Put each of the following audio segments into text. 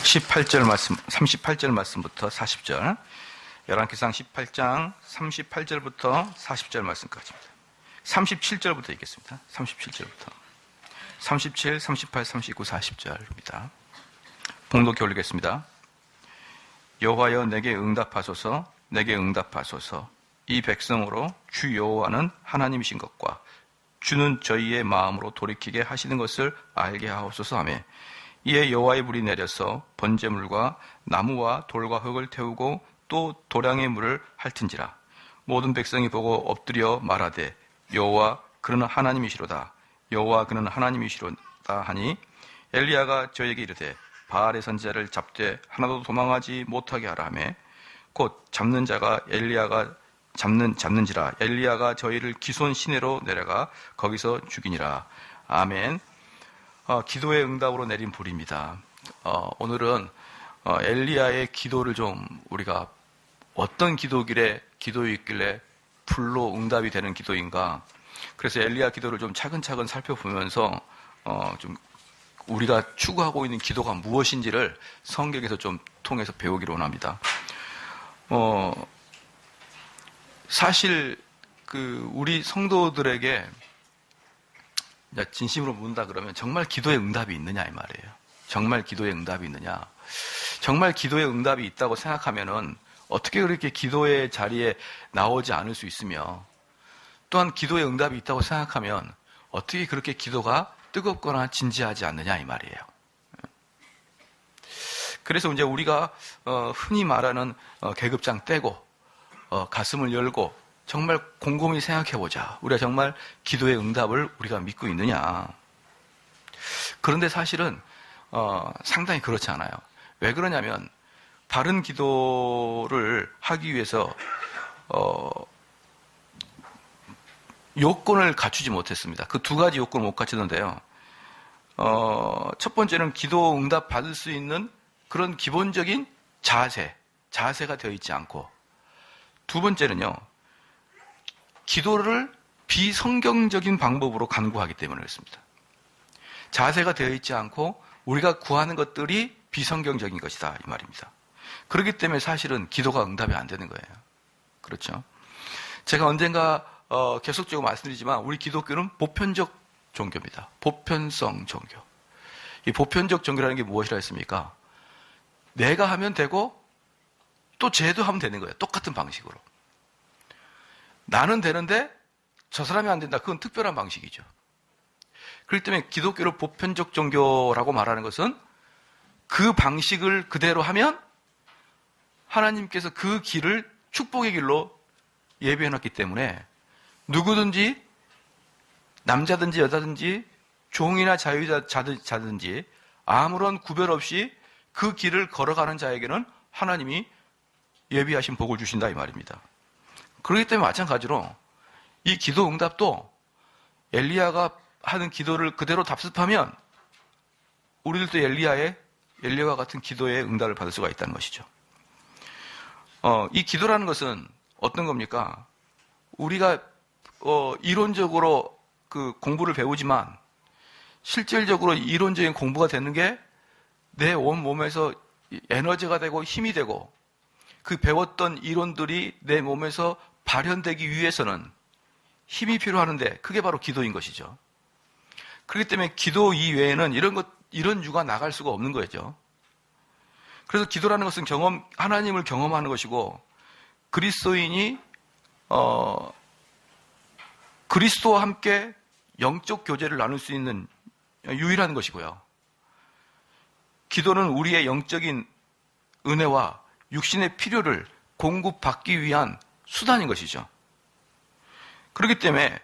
18절 말씀, 38절 말씀부터 40절. 열왕기상 18장 38절부터 40절 말씀까지입니다. 37절부터 읽겠습니다. 37절부터. 37, 38, 39, 40절입니다. 봉독해 올리겠습니다. 여호와여 내게 응답하소서, 내게 응답하소서. 이 백성으로 주 여호와는 하나님이신 것과 주는 저희의 마음으로 돌이키게 하시는 것을 알게 하옵소서 하며, 이에 여호와의 불이 내려서 번제물과 나무와 돌과 흙을 태우고 또 도량의 물을 핥은지라. 모든 백성이 보고 엎드려 말하되 여호와 그는 하나님이시로다, 여호와 그는 하나님이시로다 하니, 엘리야가 저에게 이르되 바알의 선지자를 잡되 하나도 도망하지 못하게 하라 하며, 곧 잡는 자가 엘리야가 잡는지라. 엘리야가 저희를 기손 시내로 내려가 거기서 죽이니라. 아멘. 기도의 응답으로 내린 불입니다. 오늘은 엘리야의 기도를 좀 우리가 어떤 기도였길래 불로 응답이 되는 기도인가. 그래서 엘리야 기도를 좀 차근차근 살펴보면서 좀 우리가 추구하고 있는 기도가 무엇인지를 성경에서 좀 통해서 배우기로 원합니다. 사실 우리 성도들에게 진심으로 묻는다 그러면 정말 기도의 응답이 있느냐 이 말이에요. 정말 기도의 응답이 있느냐. 정말 기도의 응답이 있다고 생각하면은 어떻게 그렇게 기도의 자리에 나오지 않을 수 있으며, 또한 기도의 응답이 있다고 생각하면 어떻게 그렇게 기도가 뜨겁거나 진지하지 않느냐 이 말이에요. 그래서 이제 우리가 흔히 말하는 계급장 떼고 가슴을 열고 정말 곰곰이 생각해보자. 우리가 정말 기도의 응답을 우리가 믿고 있느냐. 그런데 사실은 상당히 그렇지 않아요. 왜 그러냐면 바른 기도를 하기 위해서 요건을 갖추지 못했습니다. 그 두 가지 요건을 못 갖추는데요. 첫 번째는 기도 응답 받을 수 있는 그런 기본적인 자세가 되어 있지 않고, 두 번째는요, 기도를 비성경적인 방법으로 간구하기 때문에 그렇습니다. 자세가 되어 있지 않고 우리가 구하는 것들이 비성경적인 것이다 이 말입니다. 그렇기 때문에 사실은 기도가 응답이 안 되는 거예요. 그렇죠? 제가 언젠가 계속적으로 말씀드리지만 우리 기독교는 보편적 종교입니다. 보편성 종교. 이 보편적 종교라는 게 무엇이라 했습니까? 내가 하면 되고 또 쟤도 하면 되는 거예요. 똑같은 방식으로. 나는 되는데 저 사람이 안 된다. 그건 특별한 방식이죠. 그렇기 때문에 기독교를 보편적 종교라고 말하는 것은 그 방식을 그대로 하면 하나님께서 그 길을 축복의 길로 예비해놨기 때문에 누구든지, 남자든지 여자든지 종이나 자유자든지 아무런 구별 없이 그 길을 걸어가는 자에게는 하나님이 예비하신 복을 주신다 이 말입니다. 그렇기 때문에 마찬가지로 이 기도 응답도 엘리야가 하는 기도를 그대로 답습하면 우리들도 엘리야와 같은 기도의 응답을 받을 수가 있다는 것이죠. 이 기도라는 것은 어떤 겁니까? 우리가 이론적으로 그 공부를 배우지만 실질적으로 이론적인 공부가 되는 게 내 온 몸에서 에너지가 되고 힘이 되고, 그 배웠던 이론들이 내 몸에서 발현되기 위해서는 힘이 필요하는데 그게 바로 기도인 것이죠. 그렇기 때문에 기도 이외에는 이런 유가 나갈 수가 없는 거죠. 그래서 기도라는 것은 하나님을 경험하는 것이고, 그리스도인이 그리스도와 함께 영적 교제를 나눌 수 있는 유일한 것이고요. 기도는 우리의 영적인 은혜와 육신의 필요를 공급받기 위한 수단인 것이죠. 그렇기 때문에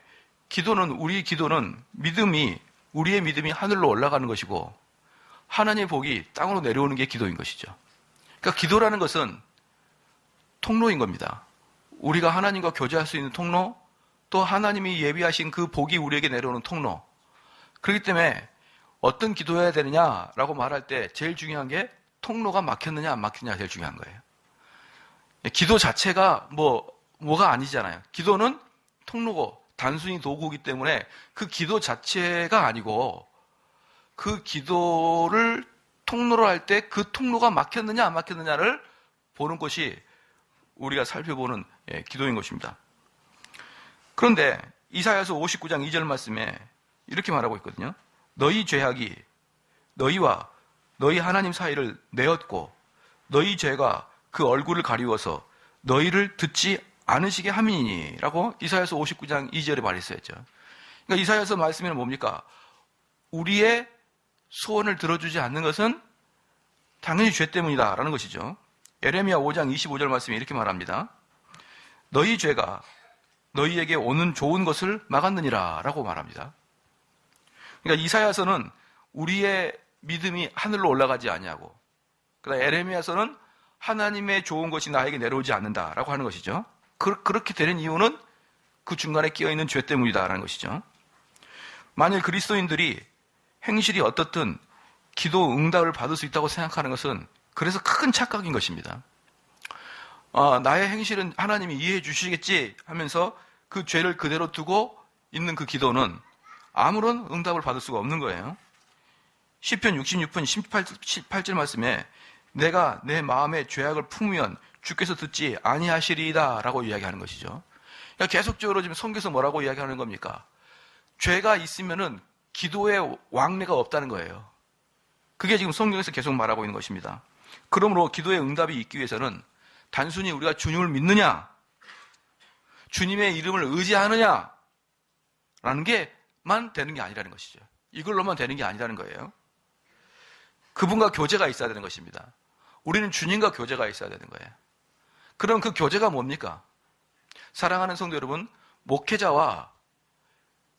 우리의 믿음이 하늘로 올라가는 것이고, 하나님의 복이 땅으로 내려오는 게 기도인 것이죠. 그러니까 기도라는 것은 통로인 겁니다. 우리가 하나님과 교제할 수 있는 통로, 또 하나님이 예비하신 그 복이 우리에게 내려오는 통로. 그렇기 때문에 어떤 기도해야 되느냐라고 말할 때 제일 중요한 게 통로가 막혔느냐 안 막혔느냐가 제일 중요한 거예요. 기도 자체가 뭐가 아니잖아요. 기도는 통로고 단순히 도구이기 때문에 그 기도 자체가 아니고, 그 기도를 통로를 할 때 그 통로가 막혔느냐 안 막혔느냐를 보는 것이 우리가 살펴보는 기도인 것입니다. 그런데 이사야서 59장 2절 말씀에 이렇게 말하고 있거든요. 너희 죄악이 너희와 너희 하나님 사이를 내었고 너희 죄가 그 얼굴을 가리워서 너희를 듣지 않으시게 함이니 라고 이사야서 59장 2절에 말했었죠. 그러니까 이사야서 말씀에는 뭡니까? 우리의 소원을 들어주지 않는 것은 당연히 죄 때문이다 라는 것이죠. 에레미야 5장 25절 말씀에 이렇게 말합니다. 너희 죄가 너희에게 오는 좋은 것을 막았느니라 라고 말합니다. 그러니까 이사야서는 우리의 믿음이 하늘로 올라가지 아니하고, 그다음 에레미야서는 하나님의 좋은 것이 나에게 내려오지 않는다라고 하는 것이죠. 그렇게 되는 이유는 그 중간에 끼어있는 죄 때문이다라는 것이죠. 만일 그리스도인들이 행실이 어떻든 기도 응답을 받을 수 있다고 생각하는 것은 그래서 큰 착각인 것입니다. 나의 행실은 하나님이 이해해 주시겠지 하면서 그 죄를 그대로 두고 있는 그 기도는 아무런 응답을 받을 수가 없는 거예요. 시편 66편 18절 말씀에 내가 내 마음에 죄악을 품으면 주께서 듣지 아니하시리이다 라고 이야기하는 것이죠. 그러니까 계속적으로 지금 성경에서 뭐라고 이야기하는 겁니까? 죄가 있으면은 기도의 왕래가 없다는 거예요. 그게 지금 성경에서 계속 말하고 있는 것입니다. 그러므로 기도의 응답이 있기 위해서는 단순히 우리가 주님을 믿느냐, 주님의 이름을 의지하느냐 라는 게만 되는 게 아니라는 것이죠. 이걸로만 되는 게 아니라는 거예요. 그분과 교제가 있어야 되는 것입니다. 우리는 주님과 교제가 있어야 되는 거예요. 그럼 그 교제가 뭡니까? 사랑하는 성도 여러분, 목회자와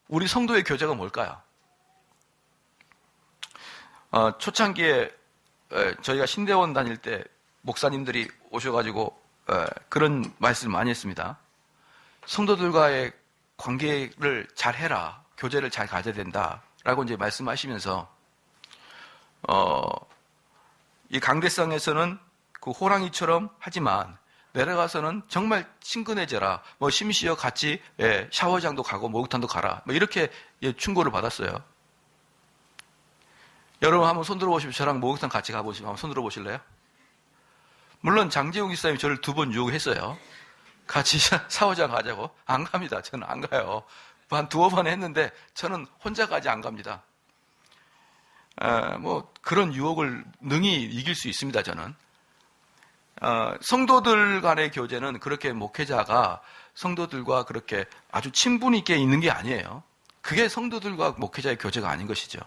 우리 성도의 교제가 뭘까요? 초창기에 저희가 신대원 다닐 때 목사님들이 오셔가지고 그런 말씀을 많이 했습니다. 성도들과의 관계를 잘 해라, 교제를 잘 가져야 된다라고 이제 말씀하시면서 이 강대상에서는 그 호랑이처럼 하지만 내려가서는 정말 친근해져라. 뭐 심시어 같이 샤워장도 가고 목욕탕도 가라. 뭐 이렇게 충고를 받았어요. 여러분 한번 손들어 보시면 저랑 목욕탕 같이 가보시면 한번 손들어 보실래요? 물론 장재웅 기사님이 저를 2번 유혹했어요. 같이 샤워장 가자고. 안 갑니다. 저는 안 가요. 한 2번 했는데 저는 혼자까지 안 갑니다. 뭐 그런 유혹을 능히 이길 수 있습니다. 저는. 성도들 간의 교제는 그렇게 목회자가 성도들과 그렇게 아주 친분이 있게 있는 게 아니에요. 그게 성도들과 목회자의 교제가 아닌 것이죠.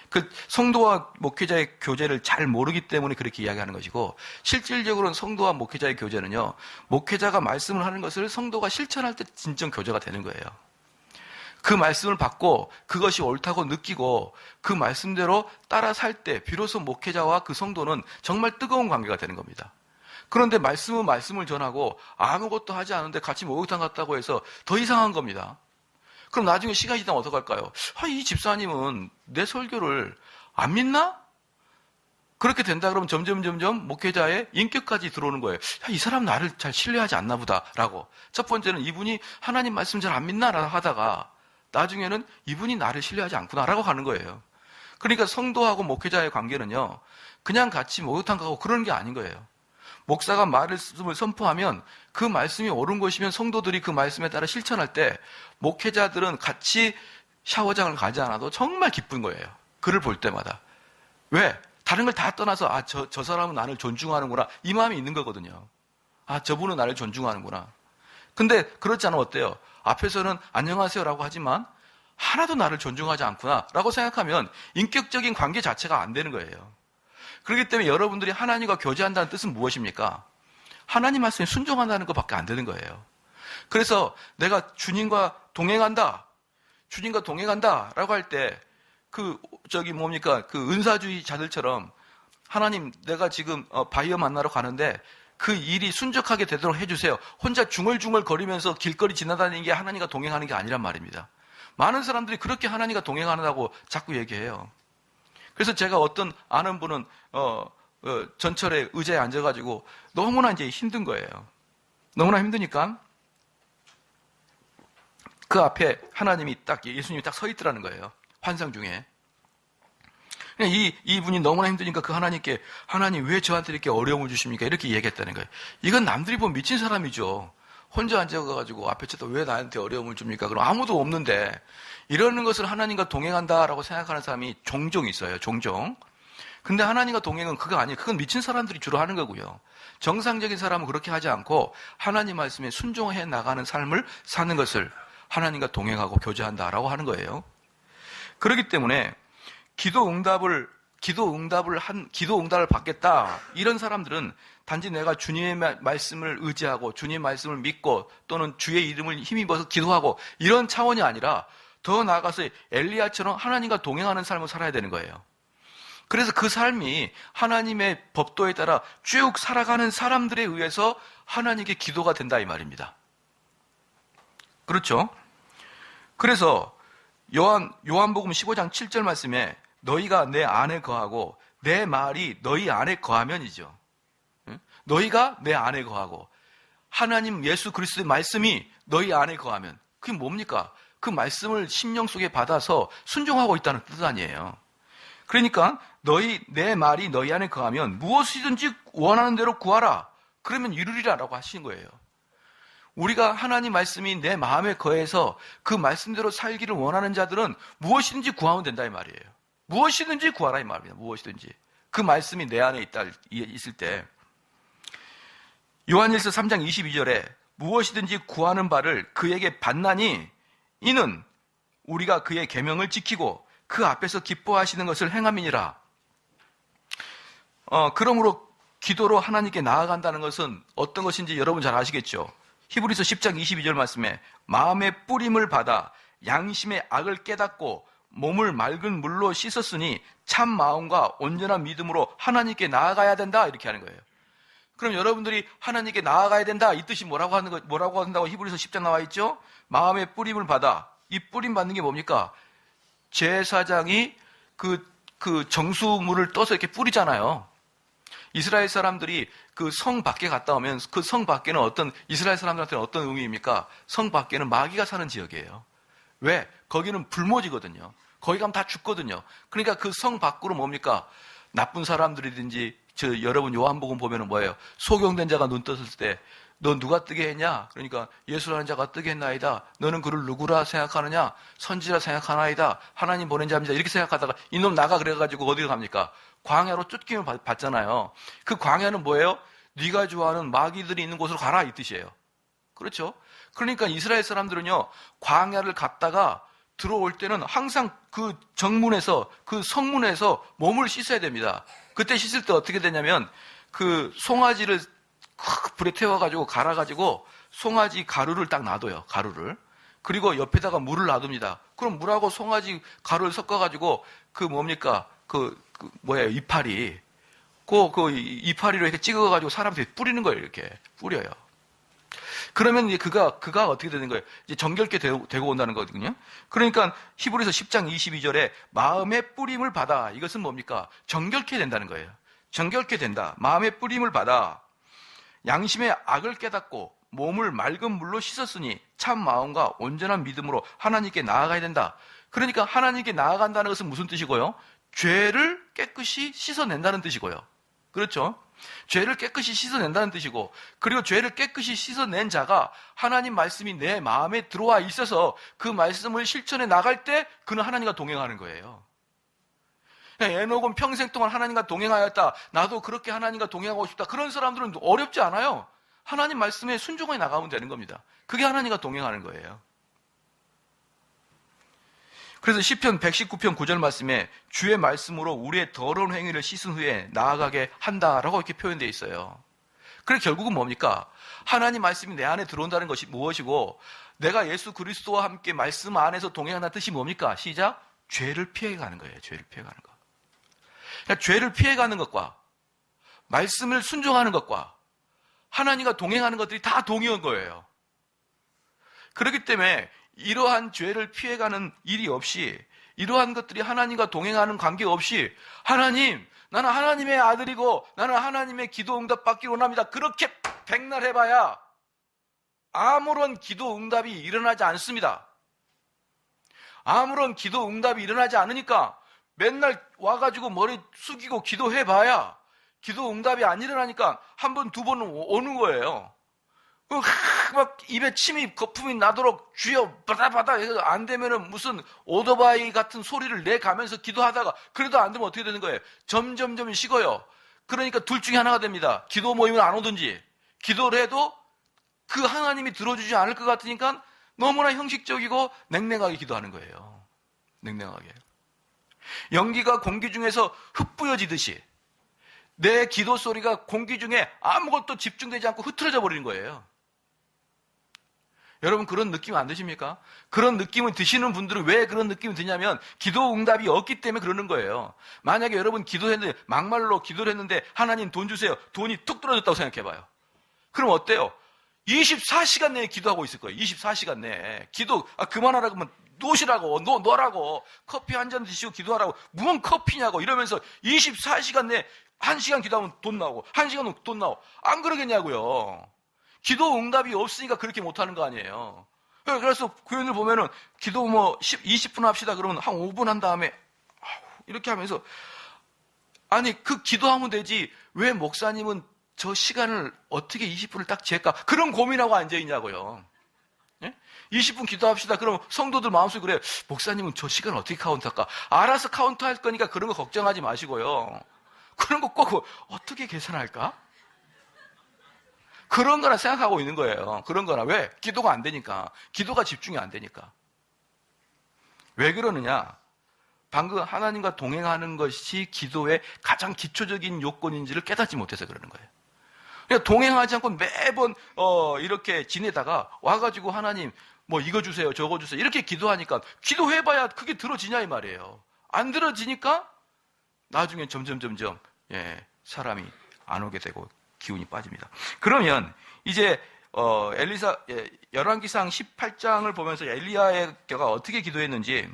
그 성도와 목회자의 교제를 잘 모르기 때문에 그렇게 이야기하는 것이고, 실질적으로는 성도와 목회자의 교제는요, 목회자가 말씀을 하는 것을 성도가 실천할 때 진정 교제가 되는 거예요. 그 말씀을 받고 그것이 옳다고 느끼고 그 말씀대로 따라 살 때 비로소 목회자와 그 성도는 정말 뜨거운 관계가 되는 겁니다. 그런데 말씀을 전하고 아무것도 하지 않은데 같이 목욕탕 갔다고 해서 더 이상한 겁니다. 그럼 나중에 시간이 지나면 어떡할까요? 이 집사님은 내 설교를 안 믿나? 그렇게 된다 그러면 점점 목회자의 인격까지 들어오는 거예요. 이 사람 나를 잘 신뢰하지 않나 보다라고. 첫 번째는 이분이 하나님 말씀 잘 안 믿나라고 하다가 나중에는 이분이 나를 신뢰하지 않구나라고 하는 거예요. 그러니까 성도하고 목회자의 관계는요, 그냥 같이 목욕탕 가고 그러는 게 아닌 거예요. 목사가 말씀을 선포하면 그 말씀이 옳은 것이면 성도들이 그 말씀에 따라 실천할 때 목회자들은 같이 샤워장을 가지 않아도 정말 기쁜 거예요. 그를 볼 때마다. 왜? 다른 걸 다 떠나서 저 사람은 나를 존중하는구나, 이 마음이 있는 거거든요. 저분은 나를 존중하는구나. 근데 그렇지 않으면 어때요? 앞에서는 안녕하세요라고 하지만 하나도 나를 존중하지 않구나라고 생각하면 인격적인 관계 자체가 안 되는 거예요. 그렇기 때문에 여러분들이 하나님과 교제한다는 뜻은 무엇입니까? 하나님 말씀에 순종한다는 것밖에 안 되는 거예요. 그래서 내가 주님과 동행한다라고 할 때 그 은사주의자들처럼 하나님 내가 지금 바이어 만나러 가는데 그 일이 순적하게 되도록 해주세요. 혼자 중얼중얼 거리면서 길거리 지나다니는 게 하나님과 동행하는 게 아니란 말입니다. 많은 사람들이 그렇게 하나님과 동행하는다고 자꾸 얘기해요. 그래서 제가 어떤 아는 분은 전철에 의자에 앉아가지고 너무나 이제 힘든 거예요. 너무나 힘드니까 그 앞에 예수님이 딱 서 있더라는 거예요. 환상 중에. 이분이 너무나 힘드니까 그 하나님께, 하나님 왜 저한테 이렇게 어려움을 주십니까? 이렇게 얘기했다는 거예요. 이건 남들이 보면 미친 사람이죠. 혼자 앉아가지고 앞에 쳐도 왜 나한테 어려움을 줍니까? 그럼 아무도 없는데, 이러는 것을 하나님과 동행한다라고 생각하는 사람이 종종 있어요. 종종. 근데 하나님과 동행은 그거 아니에요. 그건 미친 사람들이 주로 하는 거고요. 정상적인 사람은 그렇게 하지 않고 하나님 말씀에 순종해 나가는 삶을 사는 것을 하나님과 동행하고 교제한다라고 하는 거예요. 그렇기 때문에 기도 응답을 받겠다. 이런 사람들은 단지 내가 주님의 말씀을 의지하고 주님의 말씀을 믿고 또는 주의 이름을 힘입어서 기도하고 이런 차원이 아니라 더 나아가서 엘리야처럼 하나님과 동행하는 삶을 살아야 되는 거예요. 그래서 그 삶이 하나님의 법도에 따라 쭉 살아가는 사람들에 의해서 하나님께 기도가 된다 이 말입니다. 그렇죠? 그래서 요한복음 15장 7절 말씀에 너희가 내 안에 거하고 내 말이 너희 안에 거하면이죠. 너희가 내 안에 거하고 하나님 예수 그리스도의 말씀이 너희 안에 거하면 그게 뭡니까? 그 말씀을 심령 속에 받아서 순종하고 있다는 뜻 아니에요. 그러니까 내 말이 너희 안에 거하면 무엇이든지 원하는 대로 구하라. 그러면 이루리라라고 하신 거예요. 우리가 하나님 말씀이 내 마음에 거해서 그 말씀대로 살기를 원하는 자들은 무엇이든지 구하면 된다 이 말이에요. 무엇이든지 구하라 이 말입니다. 무엇이든지. 그 말씀이 내 안에 있을 때 요한일서 3장 22절에 무엇이든지 구하는 바를 그에게 받나니 이는 우리가 그의 계명을 지키고 그 앞에서 기뻐하시는 것을 행함이니라. 그러므로 기도로 하나님께 나아간다는 것은 어떤 것인지 여러분 잘 아시겠죠? 히브리서 10장 22절 말씀에 마음의 뿌림을 받아 양심의 악을 깨닫고 몸을 맑은 물로 씻었으니 참 마음과 온전한 믿음으로 하나님께 나아가야 된다 이렇게 하는 거예요. 그럼 여러분들이 하나님께 나아가야 된다 이 뜻이 뭐라고 한다고 히브리서 10장 나와 있죠? 마음의 뿌림을 받아. 이 뿌림 받는 게 뭡니까? 제사장이 그 정수물을 떠서 이렇게 뿌리잖아요. 이스라엘 사람들이 그 성 밖에 갔다 오면 그 성 밖에는 이스라엘 사람들한테는 어떤 의미입니까? 성 밖에는 마귀가 사는 지역이에요. 왜? 거기는 불모지거든요. 거기 가면 다 죽거든요. 그러니까 그 성 밖으로 뭡니까? 나쁜 사람들이든지 여러분 요한복음 보면은 뭐예요? 소경된 자가 눈 떴을 때 너 누가 뜨게 했냐? 그러니까 예수라는 자가 뜨게 했나이다. 너는 그를 누구라 생각하느냐? 선지라 생각하나이다. 하나님 보낸 자입니다. 이렇게 생각하다가 이놈 나가 그래가지고 어디로 갑니까? 광야로 쫓김을 받잖아요. 그 광야는 뭐예요? 네가 좋아하는 마귀들이 있는 곳으로 가라 이 뜻이에요. 그렇죠? 그러니까 이스라엘 사람들은요 광야를 갔다가 들어올 때는 항상 그 정문에서 그 성문에서 몸을 씻어야 됩니다. 그때 씻을 때 어떻게 되냐면 그 송아지를 불에 태워가지고 갈아가지고 송아지 가루를 딱 놔둬요. 가루를. 그리고 옆에다가 물을 놔둡니다. 그럼 물하고 송아지 가루를 섞어가지고 이파리. 그 이파리로 이렇게 찍어가지고 사람들이 뿌리는 거예요. 이렇게 뿌려요. 그러면 이제 그가 어떻게 되는 거예요? 이제 정결케 되고 온다는 거거든요. 그러니까 히브리서 10장 22절에 마음의 뿌림을 받아. 이것은 뭡니까? 정결케 된다는 거예요. 정결케 된다. 마음의 뿌림을 받아. 양심의 악을 깨닫고 몸을 맑은 물로 씻었으니 참 마음과 온전한 믿음으로 하나님께 나아가야 된다. 그러니까 하나님께 나아간다는 것은 무슨 뜻이고요? 죄를 깨끗이 씻어낸다는 뜻이고요. 그렇죠? 죄를 깨끗이 씻어낸다는 뜻이고, 그리고 죄를 깨끗이 씻어낸 자가 하나님 말씀이 내 마음에 들어와 있어서 그 말씀을 실천해 나갈 때 그는 하나님과 동행하는 거예요. 에녹은 평생 동안 하나님과 동행하였다. 나도 그렇게 하나님과 동행하고 싶다. 그런 사람들은 어렵지 않아요. 하나님 말씀에 순종해 나가면 되는 겁니다. 그게 하나님과 동행하는 거예요. 그래서 시편 119편 9절 말씀에 주의 말씀으로 우리의 더러운 행위를 씻은 후에 나아가게 한다라고 이렇게 표현되어 있어요. 그래 결국은 뭡니까? 하나님 말씀이 내 안에 들어온다는 것이 무엇이고 내가 예수 그리스도와 함께 말씀 안에서 동행한다는 뜻이 뭡니까? 시작! 죄를 피해가는 거예요. 죄를 피해가는 거. 그러니까 죄를 피해가는 것과 말씀을 순종하는 것과 하나님과 동행하는 것들이 다 동의한 거예요. 그렇기 때문에 이러한 죄를 피해가는 일이 없이 이러한 것들이 하나님과 동행하는 관계 없이 하나님, 나는 하나님의 아들이고 나는 하나님의 기도 응답 받기를 원합니다. 그렇게 백날 해봐야 아무런 기도 응답이 일어나지 않습니다. 아무런 기도 응답이 일어나지 않으니까 맨날 와가지고 머리 숙이고 기도해봐야 기도 응답이 안 일어나니까 한 번, 두 번은 오는 거예요. 막 입에 침이 거품이 나도록 주여 바다바다 해서 안 되면은 무슨 오토바이 같은 소리를 내가면서 기도하다가 그래도 안 되면 어떻게 되는 거예요? 점점점 식어요. 그러니까 둘 중에 하나가 됩니다. 기도 모임을 안 오든지 기도를 해도 그 하나님이 들어주지 않을 것 같으니까 너무나 형식적이고 냉랭하게 기도하는 거예요. 냉랭하게. 연기가 공기 중에서 흩뿌여지듯이 내 기도 소리가 공기 중에 아무것도 집중되지 않고 흐트러져 버리는 거예요. 여러분 그런 느낌 안 드십니까? 그런 느낌을 드시는 분들은 왜 그런 느낌이 드냐면 기도 응답이 없기 때문에 그러는 거예요. 만약에 여러분 기도했는데 막말로 기도를 했는데 하나님 돈 주세요. 돈이 툭 떨어졌다고 생각해봐요. 그럼 어때요? 24시간 내에 기도하고 있을 거예요. 24시간 내에. 기도 그만하라고 하면 놓으시라고 놓으라고 커피 한 잔 드시고 기도하라고 무슨 커피냐고 이러면서 24시간 내에 1시간 기도하면 돈 나오고 1시간 후면 돈 나오고 안 그러겠냐고요. 기도 응답이 없으니까 그렇게 못하는 거 아니에요. 그래서 교인들 보면은 기도 20분 합시다 그러면 한 5분 한 다음에 이렇게 하면서 아니 그 기도하면 되지 왜 목사님은 저 시간을 어떻게 20분을 딱 잴까 그런 고민하고 앉아있냐고요. 예? 20분 기도합시다 그러면 성도들 마음속에 그래 목사님은 저 시간을 어떻게 카운트할까 알아서 카운트할 거니까 그런 거 걱정하지 마시고요. 그런 거 꼭 어떻게 계산할까? 그런 거나 생각하고 있는 거예요. 그런 거나. 왜? 기도가 안 되니까. 기도가 집중이 안 되니까. 왜 그러느냐? 방금 하나님과 동행하는 것이 기도의 가장 기초적인 요건인지를 깨닫지 못해서 그러는 거예요. 그냥 동행하지 않고 매번 이렇게 지내다가 와가지고 하나님 뭐 이거 주세요 저거 주세요 이렇게 기도하니까 기도해봐야 그게 들어지냐 이 말이에요. 안 들어지니까 나중에 점점 사람이 안 오게 되고 기운이 빠집니다. 그러면 이제 열왕기상 18장을 보면서 엘리야가 어떻게 기도했는지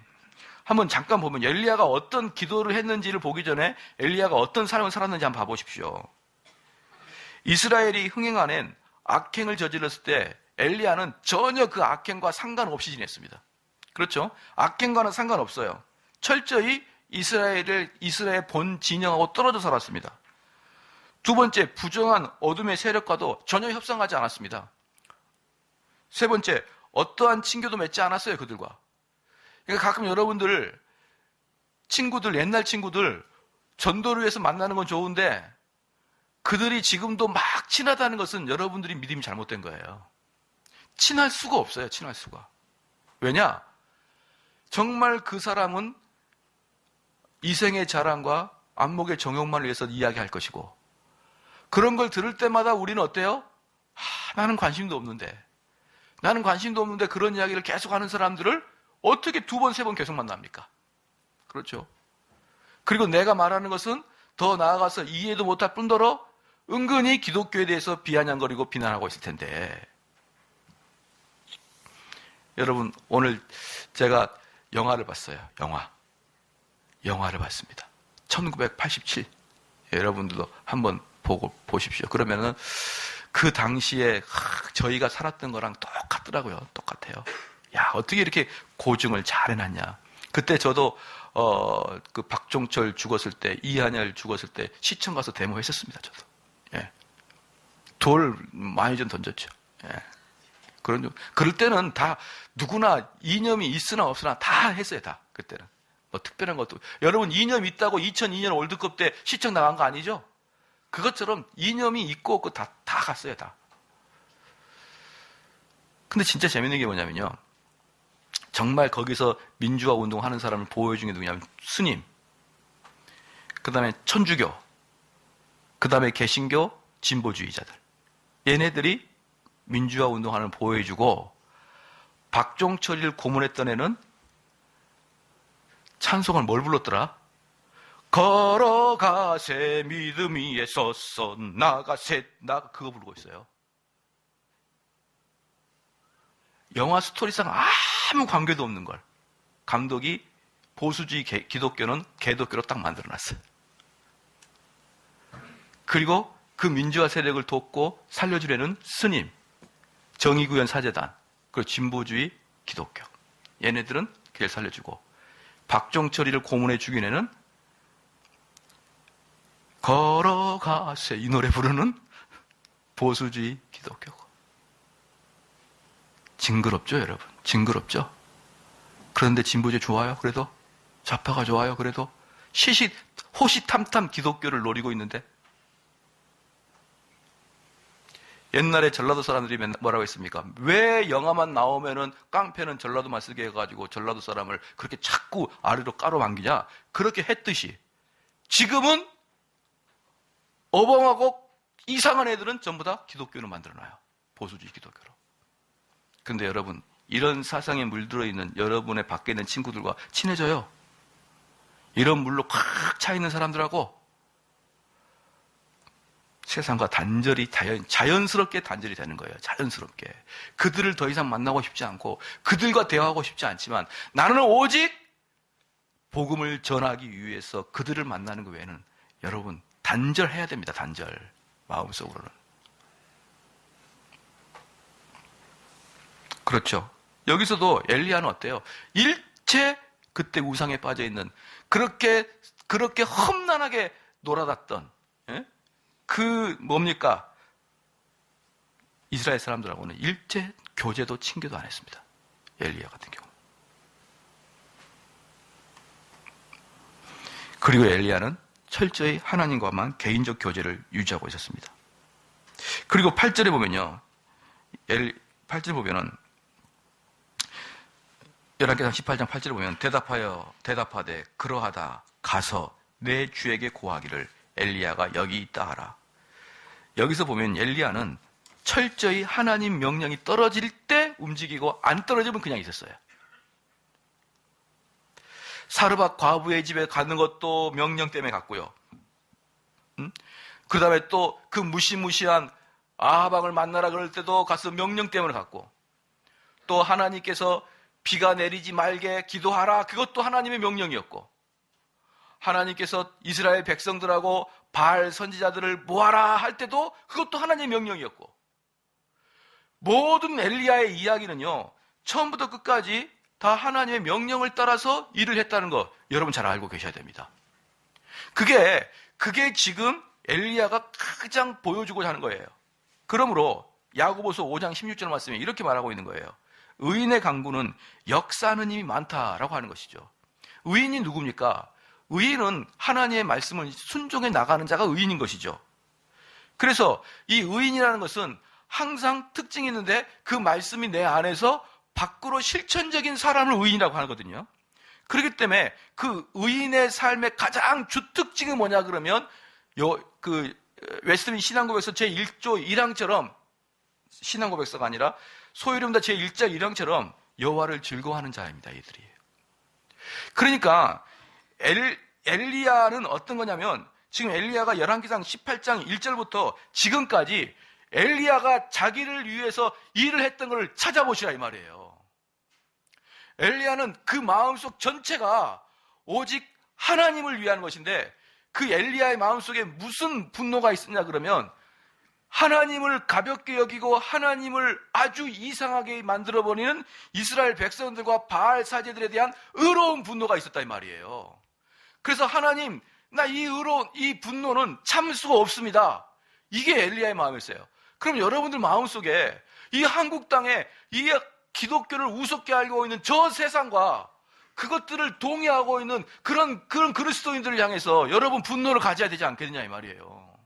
한번 잠깐 보면 엘리야가 어떤 기도를 했는지를 보기 전에 엘리야가 어떤 삶을 살았는지 한번 봐보십시오. 이스라엘이 흥행하는 악행을 저질렀을 때 엘리야는 전혀 그 악행과 상관없이 지냈습니다. 그렇죠? 악행과는 상관없어요. 철저히 이스라엘 본 진영하고 떨어져 살았습니다. 두 번째, 부정한 어둠의 세력과도 전혀 협상하지 않았습니다. 세 번째, 어떠한 친교도 맺지 않았어요, 그들과. 그러니까 가끔 여러분들, 옛날 친구들, 전도를 위해서 만나는 건 좋은데, 그들이 지금도 막 친하다는 것은 여러분들이 믿음이 잘못된 거예요. 친할 수가 없어요, 친할 수가. 왜냐? 정말 그 사람은 이생의 자랑과 안목의 정욕만을 위해서 이야기할 것이고, 그런 걸 들을 때마다 우리는 어때요? 나는 관심도 없는데 그런 이야기를 계속 하는 사람들을 어떻게 두 번, 세 번 계속 만납니까? 그렇죠. 그리고 내가 말하는 것은 더 나아가서 이해도 못할 뿐더러 은근히 기독교에 대해서 비아냥거리고 비난하고 있을 텐데. 여러분, 오늘 제가 영화를 봤어요. 영화를 봤습니다. 1987. 여러분들도 한번 보십시오. 그러면은 그 당시에 저희가 살았던 거랑 똑같더라고요. 똑같아요. 야, 어떻게 이렇게 고증을 잘 해놨냐. 그때 저도 그 박종철 죽었을 때, 이한열 죽었을 때 시청 가서 데모했었습니다. 저도. 예. 돌 많이 좀 던졌죠. 예. 그럴 때는 다 누구나 이념이 있으나 없으나 다 했어요. 다 그때는. 뭐 특별한 것도. 여러분 이념 있다고 2002년 월드컵 때 시청 나간 거 아니죠? 그것처럼 이념이 있고 없고 다 갔어요, 다. 근데 진짜 재밌는 게 뭐냐면요. 정말 거기서 민주화 운동하는 사람을 보호해준 게 누구냐면 스님, 그 다음에 천주교, 그 다음에 개신교, 진보주의자들. 얘네들이 민주화 운동하는 보호해주고 박종철이를 고문했던 애는 찬송을 뭘 불렀더라? 걸어가세 믿음 위에 서서 나가세 그거 부르고 있어요. 영화 스토리상 아무 관계도 없는 걸 감독이 보수주의 기독교는 개독교로 딱 만들어놨어요. 그리고 그 민주화 세력을 돕고 살려주려는 스님, 정의구현 사재단, 그리고 진보주의 기독교. 얘네들은 걔를 살려주고 박종철이를 고문해 죽인 애는 걸어가세 이 노래 부르는 보수주의 기독교고. 징그럽죠, 여러분? 징그럽죠? 그런데 진보제 좋아요, 그래도? 좌파가 좋아요, 그래도? 호시탐탐 기독교를 노리고 있는데? 옛날에 전라도 사람들이 뭐라고 했습니까? 왜 영화만 나오면은 깡패는 전라도만 쓰게 해가지고 전라도 사람을 그렇게 자꾸 아래로 깔아망기냐? 그렇게 했듯이 지금은 어벙하고 이상한 애들은 전부 다 기독교를 만들어놔요. 보수주의 기독교로. 근데 여러분, 이런 사상에 물들어 있는 여러분의 밖에 있는 친구들과 친해져요. 이런 물로 꽉 차 있는 사람들하고 세상과 단절이 자연스럽게 단절이 되는 거예요. 자연스럽게. 그들을 더 이상 만나고 싶지 않고 그들과 대화하고 싶지 않지만 나는 오직 복음을 전하기 위해서 그들을 만나는 것 외에는 여러분 단절해야 됩니다. 단절. 마음속으로는. 그렇죠. 여기서도 엘리야는 어때요? 일체 그때 우상에 빠져 있는 그렇게 험난하게 놀아놨던 그 뭡니까? 이스라엘 사람들하고는 일체 교제도 친교도 안 했습니다. 엘리야 같은 경우. 그리고 엘리야는 철저히 하나님과만 개인적 교제를 유지하고 있었습니다. 그리고 8절에 보면요. 8절에 보면은 11개상 18장 8절에 보면 대답하되 그러하다 가서 내 주에게 고하기를 엘리야가 여기 있다 하라. 여기서 보면 엘리야는 철저히 하나님 명령이 떨어질 때 움직이고 안 떨어지면 그냥 있었어요. 사르밧 과부의 집에 가는 것도 명령 때문에 갔고요. 그 다음에 또 그 무시무시한 아하방을 만나라 그럴 때도 가서 명령 때문에 갔고, 또 하나님께서 비가 내리지 말게 기도하라, 그것도 하나님의 명령이었고, 하나님께서 이스라엘 백성들하고 바알 선지자들을 모아라 할 때도 그것도 하나님의 명령이었고, 모든 엘리야의 이야기는요 처음부터 끝까지 다 하나님의 명령을 따라서 일을 했다는 거 여러분 잘 알고 계셔야 됩니다. 그게 지금 엘리야가 가장 보여주고자 하는 거예요. 그러므로 야고보서 5장 16절 말씀에 이렇게 말하고 있는 거예요. 의인의 강구는 역사하는 힘이 많다라고 하는 것이죠. 의인이 누굽니까? 의인은 하나님의 말씀을 순종해 나가는 자가 의인인 것이죠. 그래서 이 의인이라는 것은 항상 특징이 있는데 그 말씀이 내 안에서 밖으로 실천적인 사람을 의인이라고 하거든요. 그렇기 때문에 그 의인의 삶의 가장 주특징이 뭐냐 그러면 웨스트민 신앙고백서 제1조 1항처럼, 신앙고백서가 아니라 소유름다 제1장 1항처럼 여호와를 즐거워하는 자입니다. 이들이. 그러니까 엘리야는 어떤 거냐면 지금 엘리야가 열왕기상 18장 1절부터 지금까지 엘리야가 자기를 위해서 일을 했던 걸 찾아보시라 이 말이에요. 엘리야는 그 마음속 전체가 오직 하나님을 위한 것인데, 그 엘리야의 마음속에 무슨 분노가 있었냐 그러면 하나님을 가볍게 여기고 하나님을 아주 이상하게 만들어버리는 이스라엘 백성들과 바알 사제들에 대한 의로운 분노가 있었다 이 말이에요. 그래서 하나님, 나 이 분노는 참을 수가 없습니다. 이게 엘리야의 마음이었어요. 그럼 여러분들 마음속에 이 한국 땅에 이 기독교를 우습게 알고 있는 저 세상과 그것들을 동의하고 있는 그런 그리스도인들을 향해서 여러분 분노를 가져야 되지 않겠느냐 이 말이에요.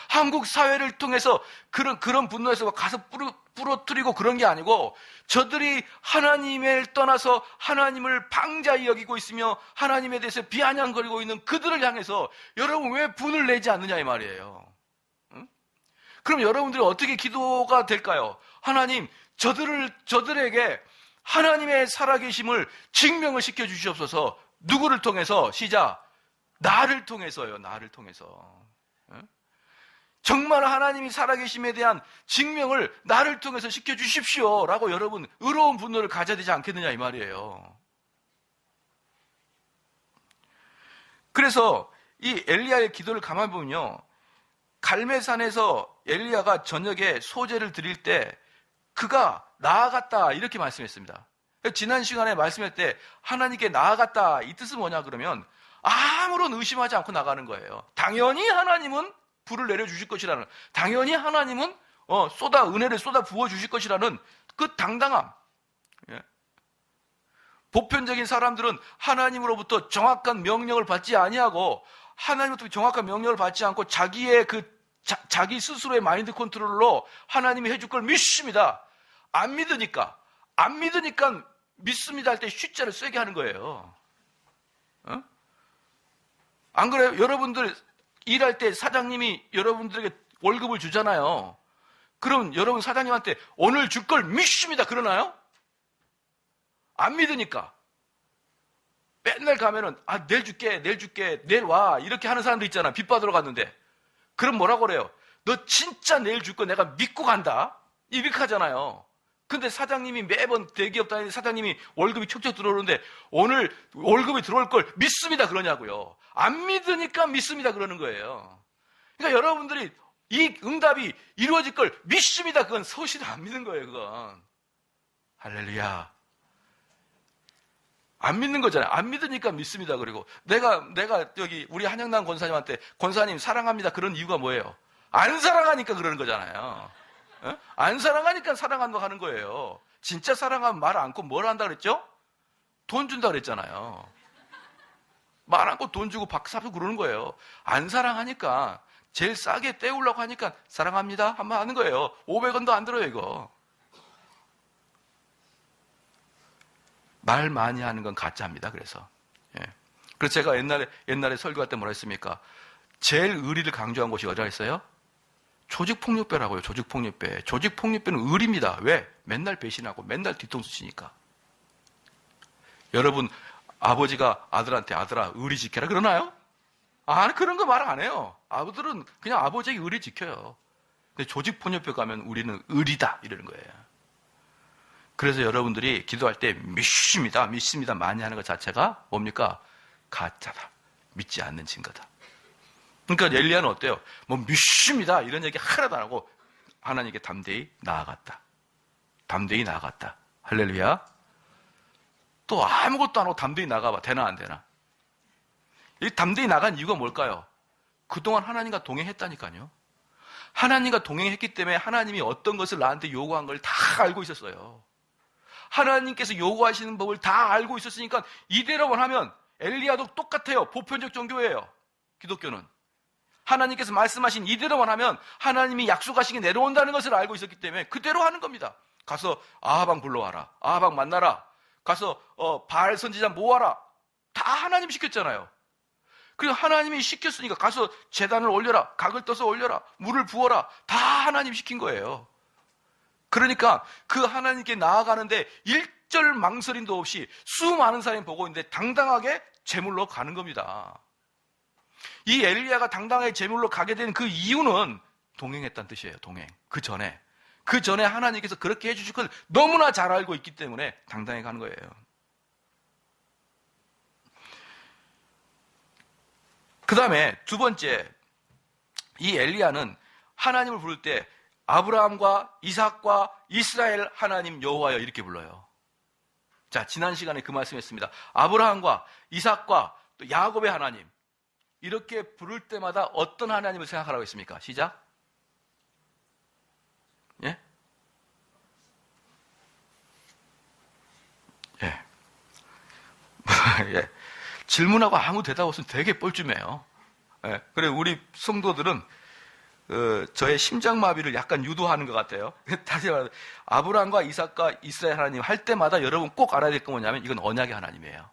한국 사회를 통해서 그런 분노에서 가서 부러뜨리고 그런 게 아니고, 저들이 하나님을 떠나서 하나님을 방자히 여기고 있으며 하나님에 대해서 비아냥거리고 있는 그들을 향해서 여러분 왜 분을 내지 않느냐 이 말이에요. 그럼 여러분들이 어떻게 기도가 될까요? 하나님, 저들에게 하나님의 살아계심을 증명을 시켜 주시옵소서. 누구를 통해서? 시작. 나를 통해서요. 나를 통해서. 정말 하나님이 살아계심에 대한 증명을 나를 통해서 시켜 주십시오 라고 여러분 의로운 분노를 가져야 되지 않겠느냐 이 말이에요. 그래서 이 엘리야의 기도를 가만히 보면요, 갈멜산에서 엘리야가 저녁에 소제를 드릴 때 그가 나아갔다 이렇게 말씀했습니다. 지난 시간에 말씀할 때 하나님께 나아갔다 이 뜻은 뭐냐 그러면 아무런 의심하지 않고 나가는 거예요. 당연히 하나님은 불을 내려주실 것이라는, 당연히 하나님은 은혜를 쏟아 부어주실 것이라는 그 당당함. 예. 보편적인 사람들은 하나님으로부터 정확한 명령을 받지 아니하고 하나님으로부터 정확한 명령을 받지 않고 자기의 자기 스스로의 마인드 컨트롤로 하나님이 해줄 걸 믿습니다. 안 믿으니까 믿습니다 할 때 쉿자를 세게 하는 거예요. 안 그래요? 여러분들 일할 때 사장님이 여러분들에게 월급을 주잖아요. 그럼 여러분 사장님한테 오늘 줄 걸 믿습니다 그러나요? 안 믿으니까. 맨날 가면은 내일 줄게 내일 와 이렇게 하는 사람도 있잖아. 빚 받으러 갔는데. 그럼 뭐라고 그래요? 너 진짜 내일 줄 거 내가 믿고 간다? 이렇게 하잖아요. 근데 사장님이 매번 대기업 다니는 사장님이 월급이 척척 들어오는데 오늘 월급이 들어올 걸 믿습니다 그러냐고요. 안 믿으니까 믿습니다 그러는 거예요. 그러니까 여러분들이 이 응답이 이루어질 걸 믿습니다. 그건 서신을 안 믿는 거예요. 그건. 할렐루야. 안 믿는 거잖아요. 안 믿으니까 믿습니다. 그리고 내가 여기 우리 한영남 권사님한테 권사님 사랑합니다 그런 이유가 뭐예요? 안 사랑하니까 그러는 거잖아요. 안 사랑하니까 사랑한다고 하는 거예요. 진짜 사랑하면 말 않고 뭘 한다 그랬죠? 돈 준다 그랬잖아요. 말 않고 돈 주고 박 사고 그러는 거예요. 안 사랑하니까 제일 싸게 떼우려고 하니까 사랑합니다 한번 하는 거예요. 500원도 안 들어요 이거. 말 많이 하는 건 가짜입니다. 그래서 제가 옛날에 설교할 때 뭐라 했습니까? 제일 의리를 강조한 곳이 어디라 했어요? 조직폭력배라고요. 조직폭력배. 조직폭력배는 의리입니다. 왜? 맨날 배신하고 맨날 뒤통수 치니까. 여러분 아버지가 아들한테 아들아 의리 지켜라 그러나요? 그런 거 말 안 해요. 아버들은 그냥 아버지에게 의리 지켜요. 근데 조직폭력배 가면 우리는 의리다 이러는 거예요. 그래서 여러분들이 기도할 때 믿습니다 많이 하는 것 자체가 뭡니까? 가짜다. 믿지 않는 증거다. 그러니까 엘리야는 어때요? 믿습니다 이런 얘기 하나도 안 하고 하나님께 담대히 나아갔다. 할렐루야. 또 아무것도 안 하고 담대히 나가봐. 되나 안 되나? 이 담대히 나간 이유가 뭘까요? 그동안 하나님과 동행했다니까요. 하나님과 동행했기 때문에 하나님이 어떤 것을 나한테 요구한 걸 다 알고 있었어요. 하나님께서 요구하시는 법을 다 알고 있었으니까 이대로만 하면 엘리야도 똑같아요. 보편적 종교예요. 기독교는. 하나님께서 말씀하신 이대로만 하면 하나님이 약속하신 게 내려온다는 것을 알고 있었기 때문에 그대로 하는 겁니다. 가서 아하방 불러와라. 아하방 만나라. 가서 바알 선지자 모아라. 다 하나님 시켰잖아요. 그리고 하나님이 시켰으니까 가서 제단을 올려라. 각을 떠서 올려라. 물을 부어라. 다 하나님 시킨 거예요. 그러니까 그 하나님께 나아가는데 일절 망설임도 없이 수많은 사람이 보고 있는데 당당하게 제물로 가는 겁니다. 이 엘리야가 당당하게 제물로 가게 된 그 이유는 동행했다는 뜻이에요. 동행. 그 전에 하나님께서 그렇게 해주실 걸 너무나 잘 알고 있기 때문에 당당히 가는 거예요. 그 다음에 두 번째, 이 엘리야는 하나님을 부를 때 아브라함과 이삭과 이스라엘 하나님 여호와여 이렇게 불러요. 자, 지난 시간에 그 말씀했습니다. 아브라함과 이삭과 또 야곱의 하나님 이렇게 부를 때마다 어떤 하나님을 생각하라고 했습니까? 시작. 예? 예. 예. 질문하고 아무 대답 없으면 되게 뻘쭘해요. 예. 그래 우리 성도들은 저의 심장마비를 약간 유도하는 것 같아요. 다시 말해서 아브라함과 이삭과 이스라엘 하나님 할 때마다 여러분 꼭 알아야 될 건 뭐냐면 이건 언약의 하나님이에요.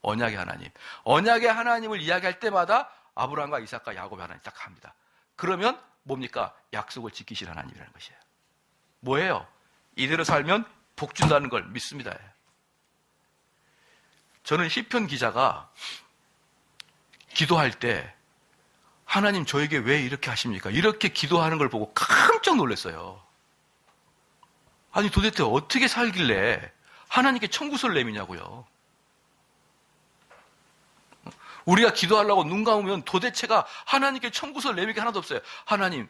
언약의 하나님. 언약의 하나님을 이야기할 때마다 아브라함과 이삭과 야곱의 하나님 딱 합니다. 그러면 뭡니까? 약속을 지키실 하나님이라는 것이에요. 뭐예요? 이대로 살면 복 준다는 걸 믿습니다. 저는 시편 기자가 기도할 때 하나님 저에게 왜 이렇게 하십니까? 이렇게 기도하는 걸 보고 깜짝 놀랐어요. 아니 도대체 어떻게 살길래 하나님께 청구서를 내미냐고요. 우리가 기도하려고 눈 감으면 도대체가 하나님께 청구서를 내밀 게 하나도 없어요. 하나님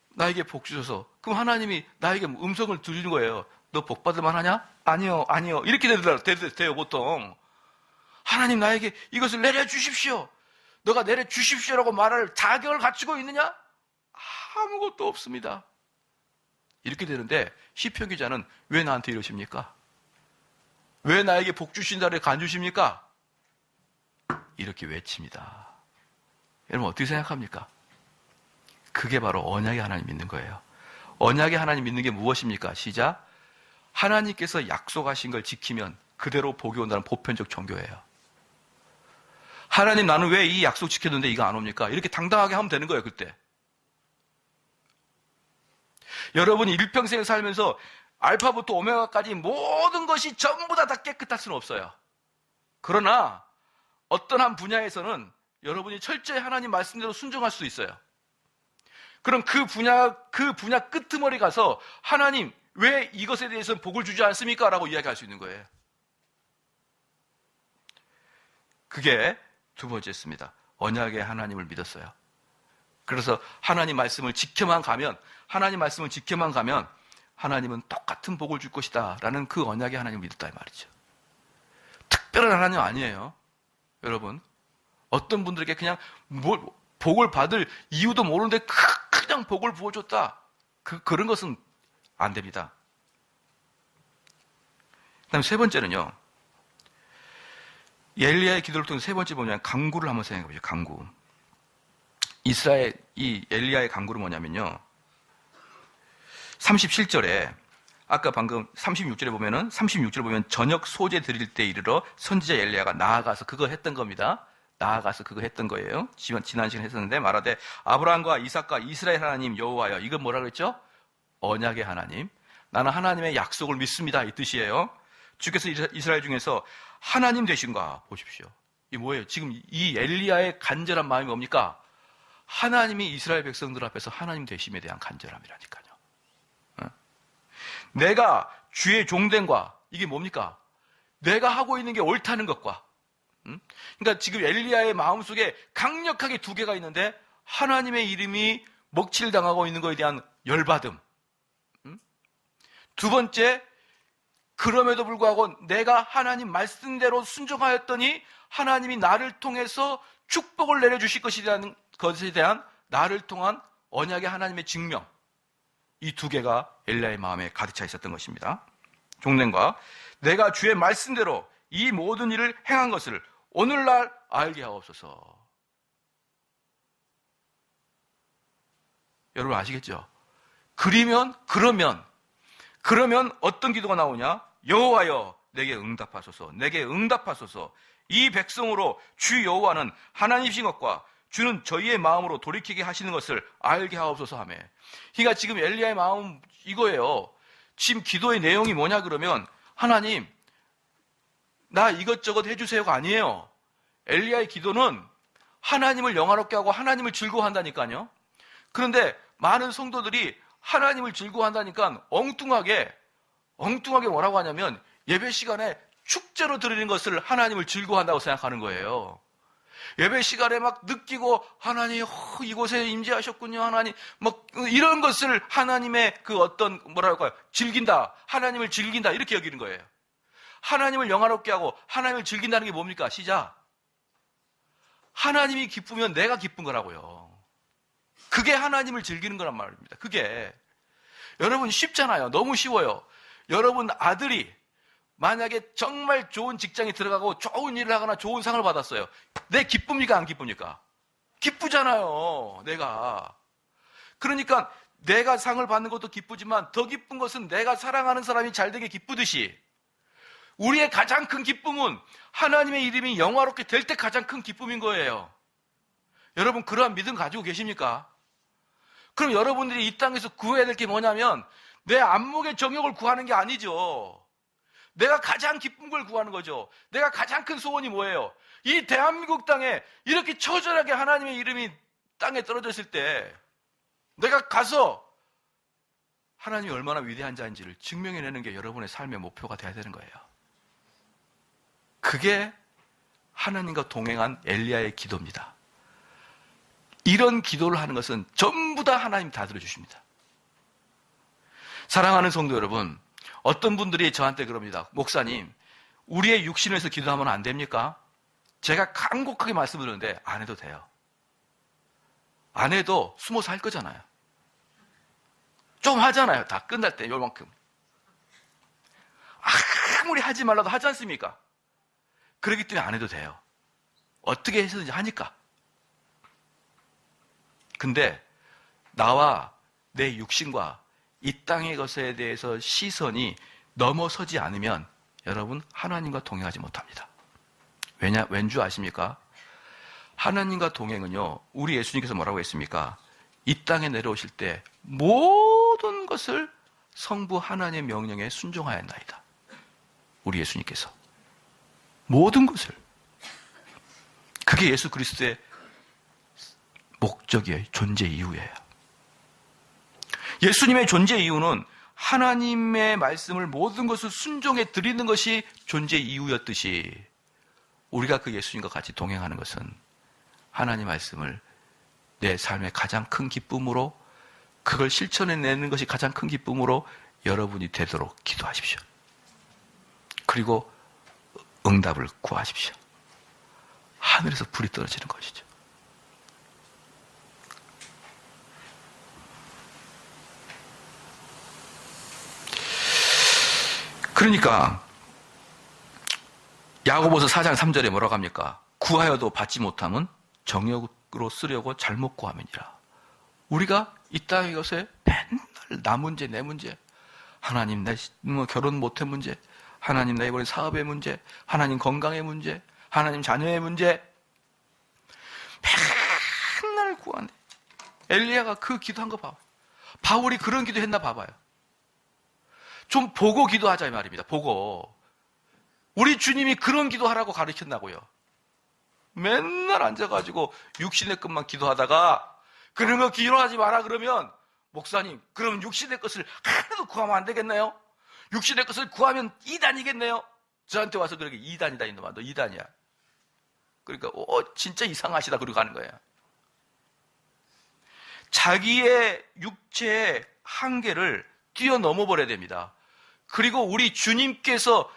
나에게 복 주셔서. 그럼 하나님이 나에게 음성을 드리는 거예요. 너 복 받을만 하냐? 아니요, 아니요. 이렇게 돼요, 보통. 하나님 나에게 이것을 내려주십시오. 너가 내려주십시오라고 말할 자격을 갖추고 있느냐? 아무것도 없습니다. 이렇게 되는데 시편 기자는 왜 나한테 이러십니까? 왜 나에게 복 주신다를 간주십니까? 이렇게 외칩니다. 여러분 어떻게 생각합니까? 그게 바로 언약의 하나님 믿는 거예요. 언약의 하나님 믿는 게 무엇입니까? 시작. 하나님께서 약속하신 걸 지키면 그대로 복이 온다는 보편적 종교예요. 하나님 나는 왜 이 약속 지켰는데 이거 안 옵니까? 이렇게 당당하게 하면 되는 거예요, 그때. 여러분이 일평생 살면서 알파부터 오메가까지 모든 것이 전부 다 깨끗할 수는 없어요. 그러나 어떤 한 분야에서는 여러분이 철저히 하나님 말씀대로 순종할 수 있어요. 그럼 그 분야 끄트머리 가서 하나님 왜 이것에 대해서는 복을 주지 않습니까? 라고 이야기할 수 있는 거예요. 그게 두 번째였습니다. 언약의 하나님을 믿었어요. 그래서 하나님 말씀을 지켜만 가면 하나님은 똑같은 복을 줄 것이다 라는 그 언약의 하나님을 믿었다 이 말이죠. 특별한 하나님 아니에요. 여러분 어떤 분들에게 그냥 복을 받을 이유도 모르는데 그냥 복을 부어줬다. 그런 것은 안 됩니다. 그 다음에 세 번째는요. 엘리야의 기도를 통해 세 번째 뭐냐면 간구를 한번 생각해 보죠. 간구. 이 엘리야의 간구는 뭐냐면요. 37절에 아까 방금 36절에 보면 저녁 소재 드릴 때 이르러 선지자 엘리야가 나아가서 그거 했던 겁니다. 나아가서 그거 했던 거예요. 지난 시간에 했었는데 말하되 아브라함과 이삭과 이스라엘 하나님 여호와여. 이건 뭐라 그랬죠? 언약의 하나님. 나는 하나님의 약속을 믿습니다. 이 뜻이에요. 주께서 이스라엘 중에서 하나님 되신가 보십시오. 이 뭐예요? 지금 이 엘리야의 간절한 마음이 뭡니까? 하나님이 이스라엘 백성들 앞에서 하나님 되심에 대한 간절함이라니까요. 내가 주의 종됨과 이게 뭡니까? 내가 하고 있는 게 옳다는 것과 그러니까 지금 엘리야의 마음속에 강력하게 두 개가 있는데 하나님의 이름이 먹칠당하고 있는 것에 대한 열받음. 두 번째, 그럼에도 불구하고 내가 하나님 말씀대로 순종하였더니 하나님이 나를 통해서 축복을 내려주실 것에 대한 나를 통한 언약의 하나님의 증명. 이 두 개가 엘리야의 마음에 가득 차 있었던 것입니다. 종lem과 내가 주의 말씀대로 이 모든 일을 행한 것을 오늘날 알게 하옵소서. 여러분 아시겠죠? 그러면 어떤 기도가 나오냐? 여호와여 내게 응답하소서. 내게 응답하소서. 이 백성으로 주 여호와는 하나님이신 것과 주는 저희의 마음으로 돌이키게 하시는 것을 알게 하옵소서 하며. 그러니까 지금 엘리야의 마음 이거예요. 지금 기도의 내용이 뭐냐 그러면 하나님 나 이것저것 해주세요가 아니에요. 엘리야의 기도는 하나님을 영화롭게 하고 하나님을 즐거워한다니까요. 그런데 많은 성도들이 하나님을 즐거워한다니까 엉뚱하게 뭐라고 하냐면 예배 시간에 축제로 드리는 것을 하나님을 즐거워한다고 생각하는 거예요. 예배 시간에 막 느끼고 하나님 이곳에 임재하셨군요. 하나님 이런 것을 하나님의 그 어떤 뭐라고 할까요? 즐긴다. 하나님을 즐긴다. 이렇게 여기는 거예요. 하나님을 영화롭게 하고 하나님을 즐긴다는 게 뭡니까? 시작. 하나님이 기쁘면 내가 기쁜 거라고요. 그게 하나님을 즐기는 거란 말입니다. 그게 여러분 쉽잖아요. 너무 쉬워요. 여러분 아들이 만약에 정말 좋은 직장에 들어가고 좋은 일을 하거나 좋은 상을 받았어요. 내 기쁩니까? 안 기쁩니까? 기쁘잖아요. 내가. 그러니까 내가 상을 받는 것도 기쁘지만 더 기쁜 것은 내가 사랑하는 사람이 잘되게 기쁘듯이 우리의 가장 큰 기쁨은 하나님의 이름이 영화롭게 될 때 가장 큰 기쁨인 거예요. 여러분 그러한 믿음 가지고 계십니까? 그럼 여러분들이 이 땅에서 구해야 될 게 뭐냐면 내 안목의 정욕을 구하는 게 아니죠. 내가 가장 기쁜 걸 구하는 거죠. 내가 가장 큰 소원이 뭐예요? 이 대한민국 땅에 이렇게 처절하게 하나님의 이름이 땅에 떨어졌을 때 내가 가서 하나님이 얼마나 위대한 자인지를 증명해내는 게 여러분의 삶의 목표가 돼야 되는 거예요. 그게 하나님과 동행한 엘리야의 기도입니다. 이런 기도를 하는 것은 전부 다 하나님 다 들어주십니다. 사랑하는 성도 여러분, 어떤 분들이 저한테 그럽니다. 목사님, 우리의 육신에서 기도하면 안 됩니까? 제가 간곡하게 말씀드렸는데 안 해도 돼요. 안 해도 숨어서 할 거잖아요. 좀 하잖아요. 다 끝날 때 요만큼. 아무리 하지 말라도 하지 않습니까? 그렇기 때문에 안 해도 돼요. 어떻게 해서든지 하니까. 근데 나와 내 육신과 이 땅의 것에 대해서 시선이 넘어서지 않으면 여러분 하나님과 동행하지 못합니다. 왠줄 아십니까? 하나님과 동행은요, 우리 예수님께서 뭐라고 했습니까? 이 땅에 내려오실 때 모든 것을 성부 하나님의 명령에 순종하였나이다. 우리 예수님께서 모든 것을. 그게 예수 그리스도의 목적이에요. 존재 이유예요. 예수님의 존재 이유는 하나님의 말씀을 모든 것을 순종해 드리는 것이 존재 이유였듯이 우리가 그 예수님과 같이 동행하는 것은 하나님 말씀을 내 삶의 가장 큰 기쁨으로, 그걸 실천해내는 것이 가장 큰 기쁨으로 여러분이 되도록 기도하십시오. 그리고 응답을 구하십시오. 하늘에서 불이 떨어지는 것이죠. 그러니까 야고보서 4장 3절에 뭐라고 합니까? 구하여도 받지 못함은 정욕으로 쓰려고 잘못 구함이니라. 우리가 이 땅의 것에 맨날 나 문제, 내 문제, 하나님 내 결혼 못한 문제, 하나님 내 이번에 사업의 문제, 하나님 건강의 문제, 하나님 자녀의 문제, 맨날 구하네. 엘리야가 그 기도한 거 봐봐요. 바울이 그런 기도했나 봐봐요. 좀 보고 기도하자 이 말입니다. 보고. 우리 주님이 그런 기도하라고 가르쳤나고요. 맨날 앉아가지고 육신의 것만 기도하다가 그런 거 기도하지 마라 그러면 목사님, 그럼 육신의 것을 하나도 구하면 안 되겠나요? 육신의 것을 구하면 이단이겠네요? 저한테 와서 그렇게 이단이다 이놈아, 너 이단이야. 그러니까 진짜 이상하시다 그러고 가는 거예요. 자기의 육체의 한계를 뛰어넘어 버려야 됩니다. 그리고 우리 주님께서,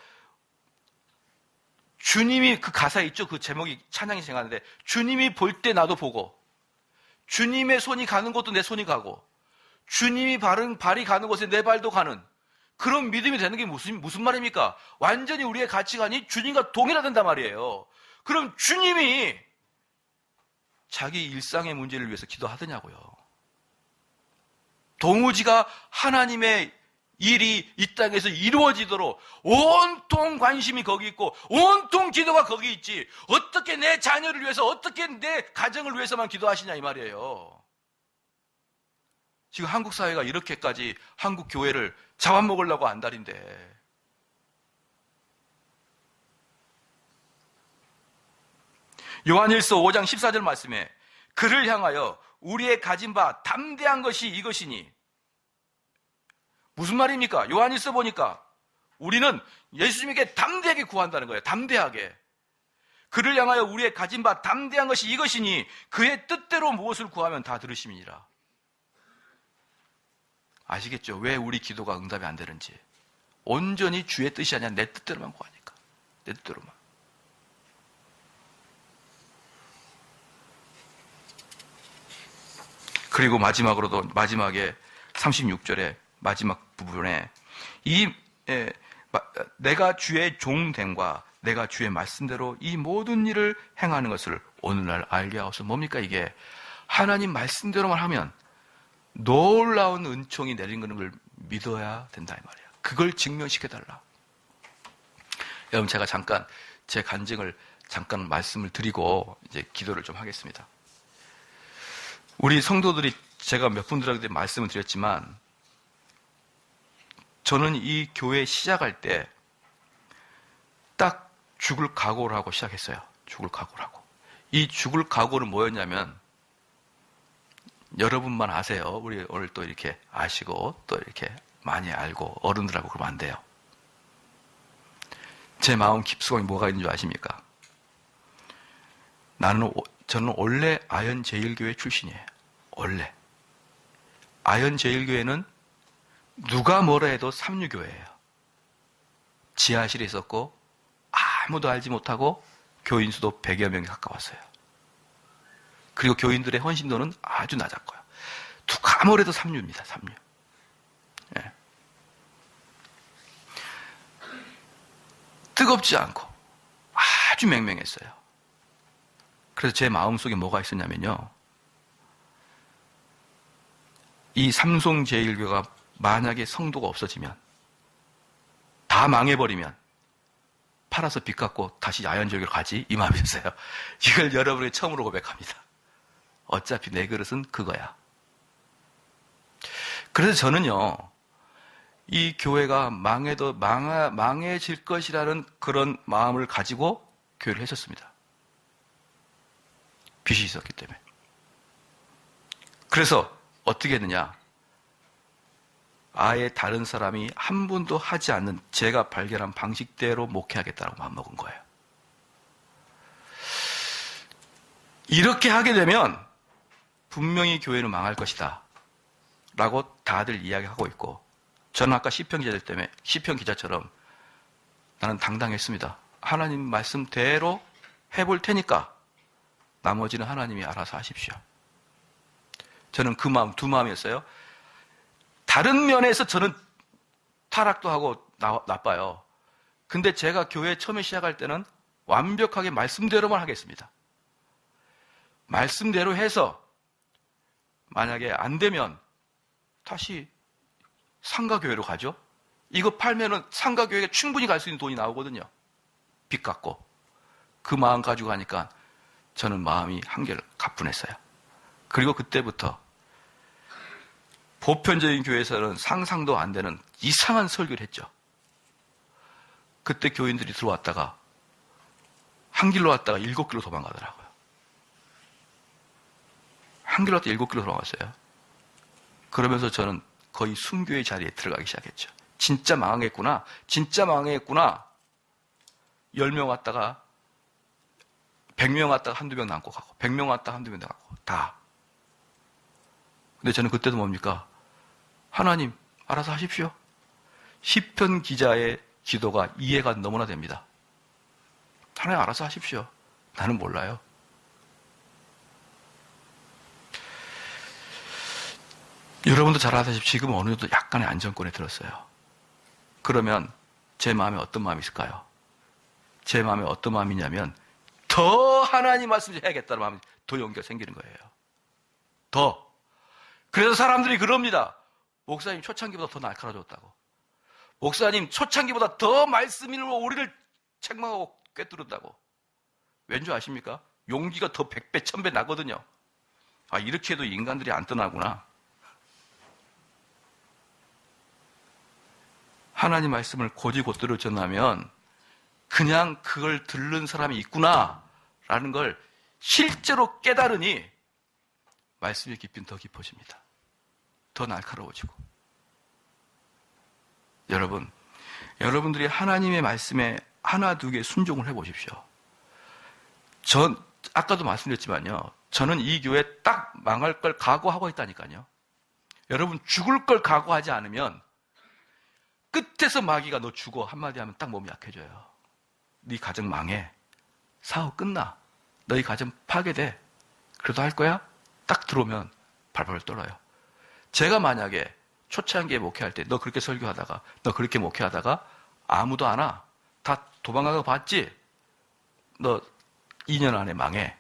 주님이 그 가사에 있죠? 그 제목이 찬양이 생각하는데, 주님이 볼 때 나도 보고, 주님의 손이 가는 곳도 내 손이 가고, 주님이 발이 가는 곳에 내 발도 가는 그런 믿음이 되는 게 무슨 말입니까? 완전히 우리의 가치관이 주님과 동일하단단 말이에요. 그럼 주님이 자기 일상의 문제를 위해서 기도하더냐고요. 동우지가 하나님의 일이 이 땅에서 이루어지도록 온통 관심이 거기 있고 온통 기도가 거기 있지, 어떻게 내 자녀를 위해서, 어떻게 내 가정을 위해서만 기도하시냐 이 말이에요. 지금 한국 사회가 이렇게까지 한국 교회를 잡아먹으려고 안달인데, 요한일서 5장 14절 말씀에 그를 향하여 우리의 가진 바 담대한 것이 이것이니, 무슨 말입니까? 요한일서 보니까 우리는 예수님에게 담대하게 구한다는 거예요. 담대하게. 그를 향하여 우리의 가진 바 담대한 것이 이것이니 그의 뜻대로 무엇을 구하면 다 들으심이니라. 아시겠죠? 왜 우리 기도가 응답이 안 되는지. 온전히 주의 뜻이 아니라 내 뜻대로만 구하니까. 내 뜻대로만. 그리고 마지막에 36절에 마지막 부분에 내가 주의 종됨과 내가 주의 말씀대로 이 모든 일을 행하는 것을 오늘날 알게 하옵소서. 뭡니까 이게? 하나님 말씀대로만 하면 놀라운 은총이 내리는 걸 믿어야 된다 이 말이에요. 그걸 증명시켜달라. 여러분, 제가 잠깐 제 간증을 잠깐 말씀을 드리고 이제 기도를 좀 하겠습니다. 우리 성도들이, 제가 몇 분들에게 말씀을 드렸지만, 저는 이 교회 시작할 때 딱 죽을 각오를 하고 시작했어요. 죽을 각오를 하고. 이 죽을 각오는 뭐였냐면, 여러분만 아세요. 우리 오늘 또 이렇게 아시고 또 이렇게 많이 알고 어른들하고 그러면 안 돼요. 제 마음 깊숙이 뭐가 있는 줄 아십니까? 저는 원래 아현제일교회 출신이에요. 원래. 아현제일교회는 누가 뭐라 해도 삼류교회예요. 지하실에 있었고 아무도 알지 못하고 교인 수도 100여 명에 가까웠어요. 그리고 교인들의 헌신도는 아주 낮았고요. 누가 뭐래도 삼류입니다. 삼류. 예. 뜨겁지 않고 아주 맹맹했어요. 그래서 제 마음속에 뭐가 있었냐면요. 이 삼송제일교가 만약에 성도가 없어지면, 다 망해버리면 팔아서 빚 갚고 다시 야연절교로 가지, 이 마음이었어요. 이걸 여러분에게 처음으로 고백합니다. 어차피 내 그릇은 그거야. 그래서 저는요, 이 교회가 망해질 것이라는 그런 마음을 가지고 교회를 했었습니다. 빚이 있었기 때문에. 그래서 어떻게 했느냐? 아예 다른 사람이 한 번도 하지 않는 제가 발견한 방식대로 목회하겠다고 마음먹은 거예요. 이렇게 하게 되면 분명히 교회는 망할 것이다 라고 다들 이야기하고 있고, 저는 아까 시편 기자들 때문에 시편 기자처럼 나는 당당했습니다. 하나님 말씀대로 해볼 테니까 나머지는 하나님이 알아서 하십시오. 저는 그 마음, 두 마음이었어요. 다른 면에서 저는 타락도 하고 나빠요. 근데 제가 교회 처음에 시작할 때는 완벽하게 말씀대로만 하겠습니다. 말씀대로 해서 만약에 안 되면 다시 상가교회로 가죠. 이거 팔면은 상가교회에 충분히 갈 수 있는 돈이 나오거든요. 빚 갚고. 그 마음 가지고 하니까 저는 마음이 한결 가뿐했어요. 그리고 그때부터 보편적인 교회에서는 상상도 안 되는 이상한 설교를 했죠. 그때 교인들이 들어왔다가 한 길로 왔다가 7길로 도망가더라고요. 한 길로 왔다가 7길로 돌아갔어요. 그러면서 저는 거의 순교의 자리에 들어가기 시작했죠. 진짜 망하겠구나. 진짜 망하겠구나. 10명 왔다가 100명 왔다가 한두 명 남고 가고 100명 왔다가 한두 명 남고 다. 근데 저는 그때도 뭡니까? 하나님 알아서 하십시오. 시편 기자의 기도가 이해가 너무나 됩니다. 하나님 알아서 하십시오. 나는 몰라요. 여러분도 잘 아시다시피 지금 어느 정도 약간의 안정권에 들었어요. 그러면 제 마음에 어떤 마음이 있을까요? 제 마음에 어떤 마음이냐면 더 하나님 말씀을 해야겠다는 마음이 더 용기가 생기는 거예요. 더. 그래서 사람들이 그럽니다. 목사님 초창기보다 더 날카로워졌다고. 목사님 초창기보다 더 말씀으로 우리를 책망하고 꿰뚫었다고. 왠지 아십니까? 용기가 더 100배, 1000배 나거든요. 아, 이렇게 해도 인간들이 안 떠나구나. 하나님 말씀을 고지고대로 전하면 그냥 그걸 듣는 사람이 있구나라는 걸 실제로 깨달으니 말씀의 깊이는 더 깊어집니다. 더 날카로워지고. 여러분들이 하나님의 말씀에 하나 두 개 순종을 해보십시오. 아까도 말씀드렸지만요. 저는 이 교회 딱 망할 걸 각오하고 있다니까요. 여러분 죽을 걸 각오하지 않으면 끝에서 마귀가 너 죽어 한마디 하면 딱 몸이 약해져요. 네 가정 망해. 사업 끝나. 너희 가정 파괴돼. 그래도 할 거야? 딱 들어오면 발발 떨어요. 제가 만약에 초창기에 목회할 때 너 그렇게 설교하다가 너 그렇게 목회하다가 아무도 안 와. 다 도망가고 봤지? 너 2년 안에 망해.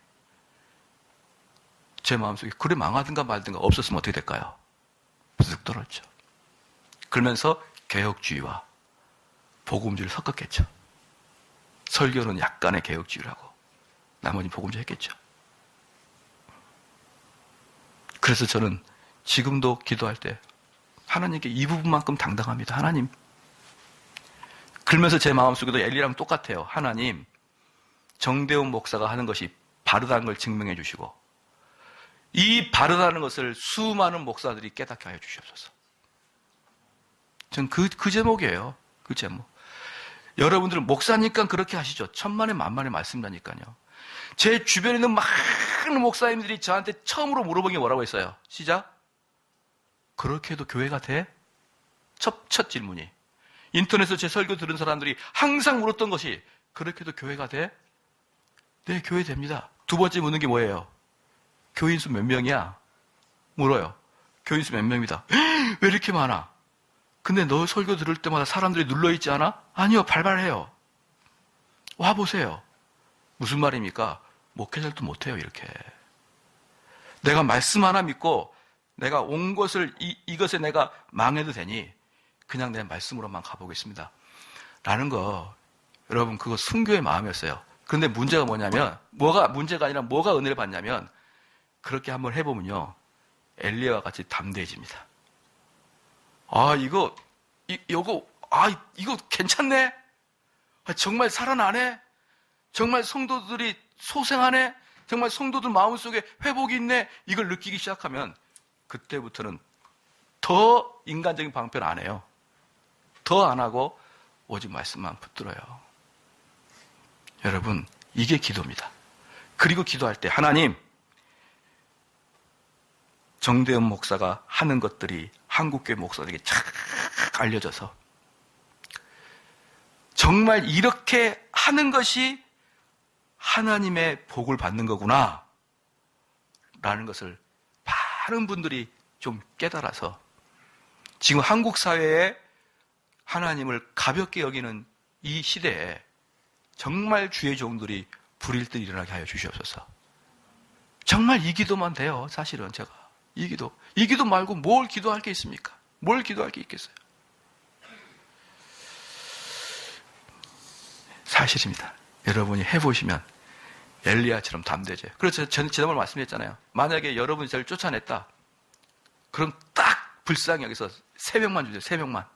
제 마음속에 그래 망하든가 말든가 없었으면 어떻게 될까요? 부득 떨었죠. 그러면서 개혁주의와 복음주의를 섞었겠죠. 설교는 약간의 개혁주의를 하고 나머지 복음주의 했겠죠. 그래서 저는 지금도 기도할 때 하나님께 이 부분만큼 당당합니다. 하나님. 그러면서 제 마음속에도 엘리랑 똑같아요. 하나님, 정대훈 목사가 하는 것이 바르다는 걸 증명해 주시고 이 바르다는 것을 수많은 목사들이 깨닫게 하여 주시옵소서. 전 그 제목이에요. 그 제목. 여러분들은 목사니까 그렇게 하시죠. 천만에 만만에 말씀이라니까요. 제 주변에 있는 많은 목사님들이 저한테 처음으로 물어본 게 뭐라고 했어요? 시작. 그렇게 해도 교회가 돼? 첫 질문이. 인터넷에서 제 설교 들은 사람들이 항상 물었던 것이 그렇게도 교회가 돼? 네, 교회 됩니다. 두 번째 묻는 게 뭐예요? 교인 수 몇 명이야? 물어요. 교인 수 몇 명이다. 왜 이렇게 많아? 근데 너 설교 들을 때마다 사람들이 눌러있지 않아? 아니요, 발발해요. 와보세요. 무슨 말입니까? 목회자도 못해요, 이렇게. 내가 말씀 하나 믿고 내가 온 것을 이것에 내가 망해도 되니 그냥 내 말씀으로만 가보겠습니다. 라는 거, 여러분, 그거 순교의 마음이었어요. 그런데 문제가 뭐냐면, 뭐가 문제가 아니라 뭐가 은혜를 받냐면, 그렇게 한번 해보면요, 엘리야와 같이 담대해집니다. 이거 괜찮네? 정말 살아나네? 정말 성도들이 소생하네? 정말 성도들 마음속에 회복이 있네? 이걸 느끼기 시작하면, 그때부터는 더 인간적인 방편 안 해요. 더 안 하고, 오직 말씀만 붙들어요. 여러분, 이게 기도입니다. 그리고 기도할 때, 하나님, 정대현 목사가 하는 것들이 한국교회 목사들에게 쫙 알려져서 정말 이렇게 하는 것이 하나님의 복을 받는 거구나 라는 것을 많은 분들이 좀 깨달아서 지금 한국 사회에 하나님을 가볍게 여기는 이 시대에 정말 주의 종들이 불일 듯 일어나게 하여 주시옵소서. 정말 이 기도만 돼요. 사실은 제가 이 기도 말고 뭘 기도할 게 있습니까? 뭘 기도할 게 있겠어요? 사실입니다. 여러분이 해보시면 엘리야처럼 담대해져요. 그래서 저는 지난번에 말씀드렸잖아요. 만약에 여러분이 저를 쫓아냈다. 그럼 딱 불쌍히 여기서 3명만 주세요. 3명만.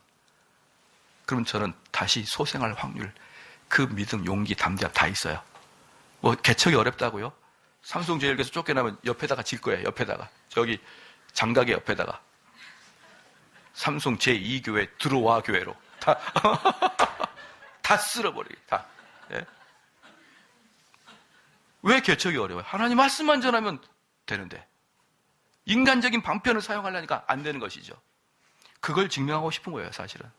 그럼 저는 다시 소생할 확률, 그 믿음, 용기, 담대함 다 있어요. 뭐 개척이 어렵다고요? 삼성제일교에서 쫓겨나면 옆에다가 질 거예요. 옆에다가. 저기 장각의 옆에다가. 삼성 제2교회 들어와 교회로. 다 쓸어버리게. 다. 예? 왜 개척이 어려워요? 하나님 말씀만 전하면 되는데. 인간적인 방편을 사용하려니까 안 되는 것이죠. 그걸 증명하고 싶은 거예요, 사실은.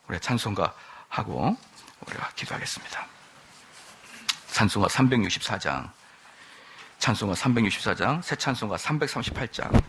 우리 찬송가 하고 우리가 기도하겠습니다. 찬송가 364장, 찬송가 364장, 새 찬송가 338장.